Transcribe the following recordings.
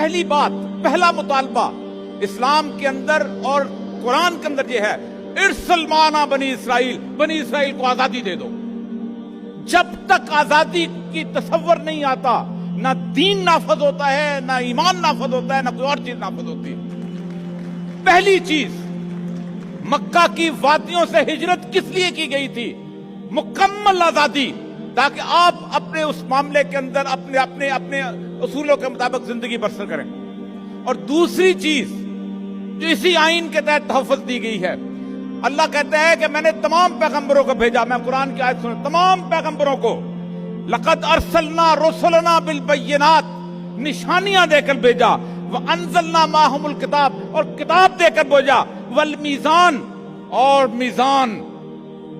پہلی بات، پہلا مطالبہ اسلام کے اندر اور قرآن کے اندر یہ ہے، ارسل معنا بنی اسرائیل کو آزادی دے دو۔ جب تک آزادی کی تصور نہیں آتا، نہ دین نافذ ہوتا ہے، نہ ایمان نافذ ہوتا ہے، نہ کوئی اور چیز نافذ ہوتی ہے۔ پہلی چیز، مکہ کی وادیوں سے ہجرت کس لیے کی گئی تھی؟ مکمل آزادی، تاکہ آپ اپنے اس معاملے کے اندر اپنے اصولوں کے مطابق زندگی بسر کریں۔ اور دوسری چیز جو اسی آئین کے تحت تحفظ دی گئی ہے، اللہ کہتا ہے کہ میں نے تمام پیغمبروں کو بھیجا۔ میں قرآن کی آیت سنوں، تمام پیغمبروں کو لقد ارسلنا رسلنا بالبینات، نشانیاں دے کر بھیجا، وانزلنا معہم الکتاب، اور کتاب دے کر بھیجا، والمیزان، اور میزان،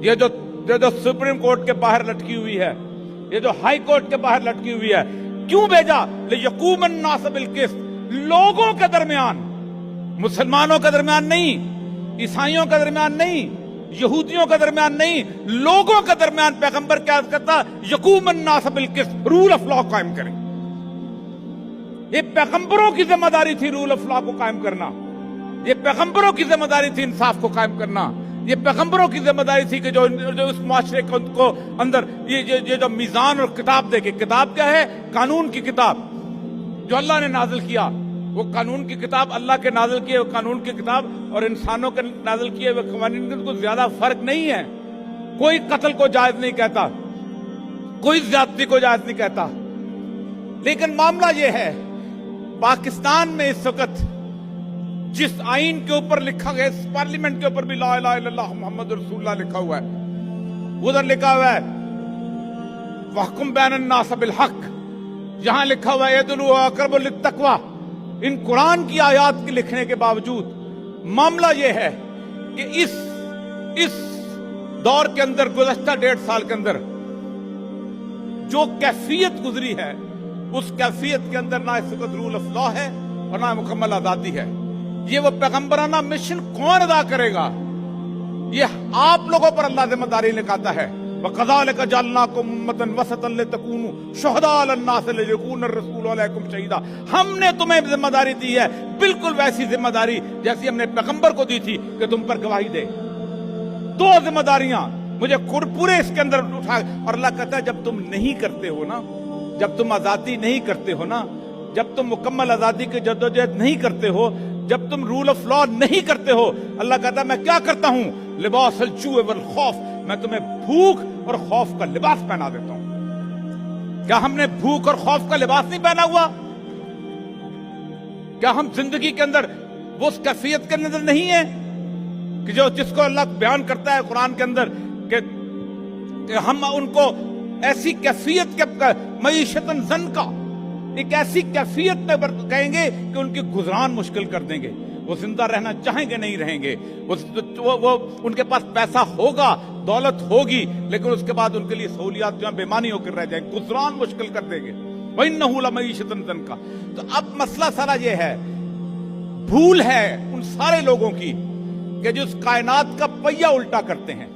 یہ جو سپریم کورٹ کے باہر لٹکی ہوئی ہے، یہ جو ہائی کورٹ کے باہر لٹکی ہوئی ہے، کیوں بھیجا؟ لیقوم الناس بالقسط، لوگوں کے درمیان، مسلمانوں کے درمیان نہیں، عیسائیوں کے درمیان نہیں، یہودیوں کے درمیان نہیں، لوگوں کے درمیان پیغمبر کیا کرتا؟ یقوم الناس بالقسط، رول آف لا قائم کریں۔ یہ پیغمبروں کی ذمہ داری تھی رول آف لا کو قائم کرنا، یہ پیغمبروں کی ذمہ داری تھی انصاف کو قائم کرنا، یہ پیغمبروں کی ذمہ داری تھی کہ جو اس معاشرے کو اندر یہ جو میزان اور کتاب دے کے، کتاب کیا ہے؟ قانون کی کتاب جو اللہ نے نازل کیا۔ وہ قانون کی کتاب اللہ کے نازل کیے ہوئے قانون کی کتاب اور انسانوں کے نازل کیے ہوئے قوانین میں کوئی زیادہ فرق نہیں ہے۔ کوئی قتل کو جائز نہیں کہتا، کوئی زیادتی کو جائز نہیں کہتا، لیکن معاملہ یہ ہے، پاکستان میں اس وقت جس آئین کے اوپر لکھا گیا، اس پارلیمنٹ کے اوپر بھی لا الہ الا اللہ محمد رسول اللہ لکھا ہوا ہے، ادھر لکھا ہوا ہے وَحْكُمْ بَيْنَ النَّاسِ بِالْحَقِّ، یہاں لکھا ہوا ہے يَدْعُو وَأَقْرَبُ لِلتَّقْوَىٰ۔ ان قرآن کی آیات کے لکھنے کے باوجود معاملہ یہ ہے کہ اس دور کے اندر، گزشتہ 1.5 سال کے اندر جو کیفیت گزری ہے، اس کیفیت کے اندر نہ اس وقت رول آف لا ہے اور نہ مکمل آزادی ہے۔ یہ وہ پیغمبرانہ مشن کون ادا کرے گا؟ یہ آپ لوگوں پر اللہ ذمہ داری لگاتا ہے۔ وَكَذَلِكَ جَعَلْنَاكُمْ أُمَّةً وَسَطًا لِتَكُونُوا شُهَدَاءَ عَلَى النَّاسِ وَيَكُونَ الرَّسُولُ عَلَيْكُمْ شَهِيدًا۔ ہم نے تمہیں ذمہ داری دی ہے، بالکل ویسی ذمہ داری جیسی ہم نے پیغمبر کو دی تھی کہ تم پر گواہی دے۔ دو ذمہ داریاں مجھے پورے اس کے اندر اٹھا، اور اللہ کہتا ہے جب تم نہیں کرتے ہو نا، جب تم آزادی نہیں کرتے ہو نا، جب تم مکمل آزادی کی جدوجہد نہیں کرتے ہو، جب تم رول آف لا نہیں کرتے ہو، اللہ کہتا ہے میں کیا کرتا ہوں؟ لباس الجوع والخوف، میں تمہیں بھوک اور خوف کا لباس پہنا دیتا ہوں۔ کیا ہم نے بھوک اور خوف کا لباس نہیں پہنا ہوا؟ کیا ہم زندگی کے اندر وہ اس کیفیت کے اندر نہیں ہے کہ جس کو اللہ بیان کرتا ہے قرآن کے اندر کہ ہم ان کو ایسی کیفیت کے معیشتاً زنکا، ایک ایسی کیفیت میں کہیں گے کہ ان کی گزران مشکل کر دیں گے، وہ زندہ رہنا چاہیں گے نہیں رہیں گے، وہ ان کے پاس پیسہ ہوگا، دولت ہوگی، لیکن اس کے بعد ان کے لیے سہولیات جو ہیں بےمانی ہو کر رہ جائیں گے، گزران مشکل کر دیں گے۔ وَإِنَّهُ لَمَعِيشَةٌ ضَنْكَ۔ تو اب مسئلہ سارا یہ ہے، بھول ہے ان سارے لوگوں کی کہ جو اس کائنات کا پہیہ الٹا کرتے ہیں۔